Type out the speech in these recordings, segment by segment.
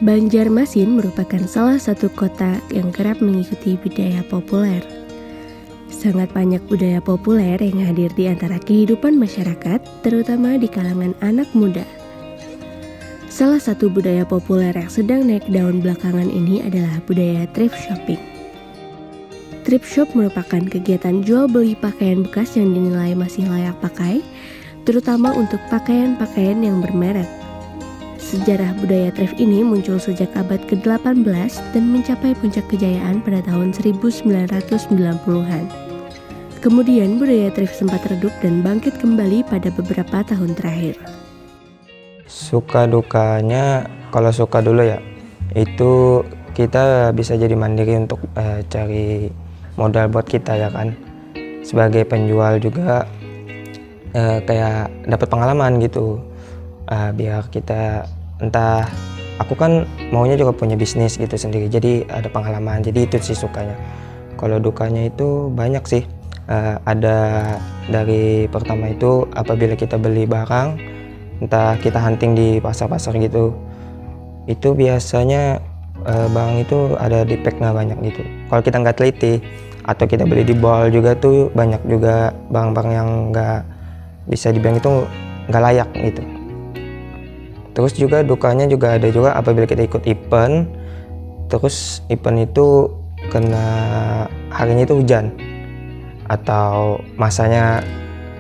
Banjarmasin merupakan salah satu kota yang kerap mengikuti budaya populer. Sangat banyak budaya populer yang hadir di antara kehidupan masyarakat, terutama di kalangan anak muda. Salah satu budaya populer yang sedang naik daun belakangan ini adalah budaya thrift shopping. Thrift shop merupakan kegiatan jual beli pakaian bekas yang dinilai masih layak pakai, terutama untuk pakaian-pakaian yang bermerek. Sejarah budaya thrift ini muncul sejak abad ke-18 dan mencapai puncak kejayaan pada tahun 1990-an. Kemudian budaya thrift sempat redup dan bangkit kembali pada beberapa tahun terakhir. Suka dukanya, kalau suka dulu ya, itu kita bisa jadi mandiri untuk cari modal buat kita ya kan. Sebagai penjual juga kayak dapat pengalaman gitu, biar kita entah, aku kan maunya juga punya bisnis gitu sendiri, jadi ada pengalaman, jadi itu sih sukanya. Kalau dukanya itu banyak sih, ada dari pertama itu apabila kita beli barang, entah kita hunting di pasar-pasar gitu, itu biasanya barang itu ada defect nggak banyak gitu. Kalau kita nggak teliti atau kita beli di mall juga tuh banyak juga barang-barang yang nggak bisa dibilang itu nggak layak gitu. Terus juga dukanya juga ada juga apabila kita ikut event, terus event itu kena harinya itu hujan atau masanya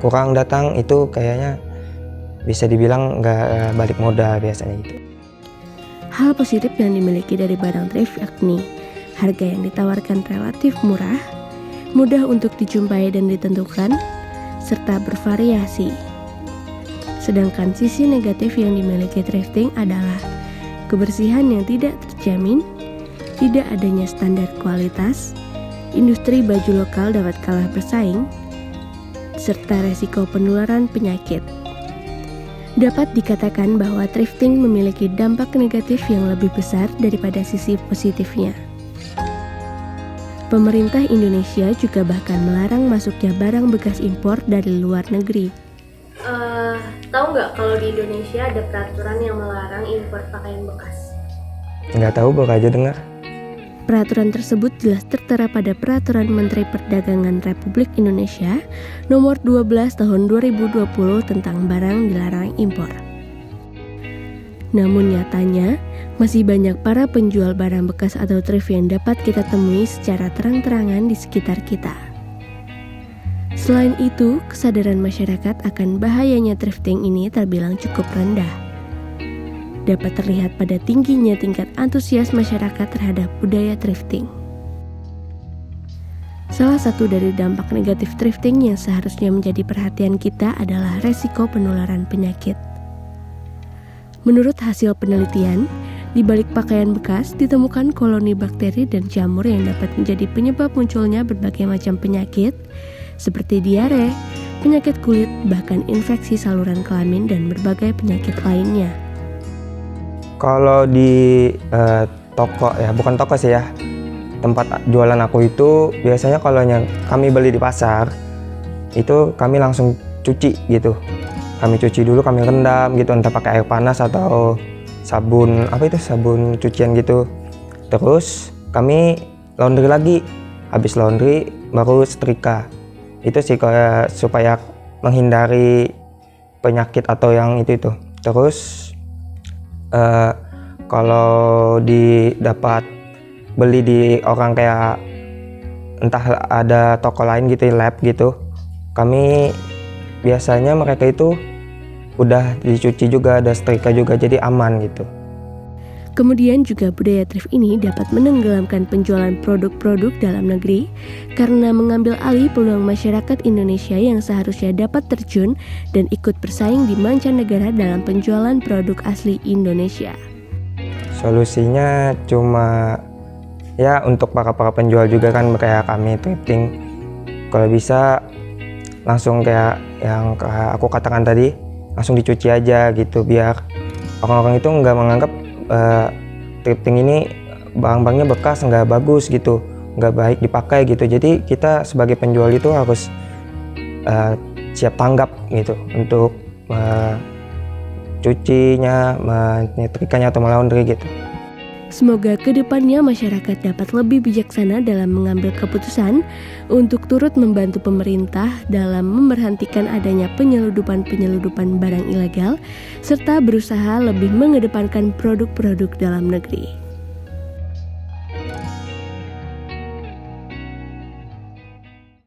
kurang datang, itu kayaknya bisa dibilang nggak balik modal biasanya itu. Hal positif yang dimiliki dari barang thrift yakni harga yang ditawarkan relatif murah, mudah untuk dijumpai dan ditentukan, serta bervariasi. Sedangkan sisi negatif yang dimiliki thrifting adalah kebersihan yang tidak terjamin, tidak adanya standar kualitas, industri baju lokal dapat kalah bersaing, serta resiko penularan penyakit. Dapat dikatakan bahwa thrifting memiliki dampak negatif yang lebih besar daripada sisi positifnya. Pemerintah Indonesia juga bahkan melarang masuknya barang bekas impor dari luar negeri. Tahu nggak kalau di Indonesia ada peraturan yang melarang impor pakaian bekas? Nggak tahu, baru aja dengar. Peraturan tersebut jelas tertera pada Peraturan Menteri Perdagangan Republik Indonesia Nomor 12 Tahun 2020 tentang barang dilarang impor. Namun nyatanya, masih banyak para penjual barang bekas atau thrift yang dapat kita temui secara terang-terangan di sekitar kita. Selain itu, kesadaran masyarakat akan bahayanya thrifting ini terbilang cukup rendah. Dapat terlihat pada tingginya tingkat antusias masyarakat terhadap budaya thrifting. Salah satu dari dampak negatif thrifting yang seharusnya menjadi perhatian kita adalah resiko penularan penyakit. Menurut hasil penelitian, di balik pakaian bekas ditemukan koloni bakteri dan jamur yang dapat menjadi penyebab munculnya berbagai macam penyakit, seperti diare, penyakit kulit, bahkan infeksi saluran kelamin dan berbagai penyakit lainnya. Kalau di toko ya, bukan toko sih ya, tempat jualan aku itu biasanya kalau kami beli di pasar, itu kami langsung cuci gitu. Kami cuci dulu, kami rendam gitu, entah pakai air panas atau sabun, sabun cucian gitu. Terus kami laundry lagi, habis laundry baru setrika. Itu sih kayak supaya menghindari penyakit atau yang itu. Terus kalau dapat beli di orang kayak entah ada toko lain gitu, lab gitu, kami biasanya mereka itu udah dicuci juga, ada setrika juga, jadi aman gitu. Kemudian juga budaya thrift ini dapat menenggelamkan penjualan produk-produk dalam negeri karena mengambil alih peluang masyarakat Indonesia yang seharusnya dapat terjun dan ikut bersaing di mancanegara dalam penjualan produk asli Indonesia. Solusinya cuma ya untuk para penjual juga kan, kayak kami thrifting, kalau bisa langsung kayak yang aku katakan tadi, langsung dicuci aja gitu, biar orang-orang itu nggak menganggap thrifting ini barang-barangnya bekas, nggak bagus gitu, nggak baik dipakai gitu. Jadi kita sebagai penjual itu harus siap tanggap gitu untuk cucinya, menyetrikanya atau melaundry gitu. Semoga kedepannya masyarakat dapat lebih bijaksana dalam mengambil keputusan untuk turut membantu pemerintah dalam memberhentikan adanya penyeludupan barang ilegal serta berusaha lebih mengedepankan produk-produk dalam negeri.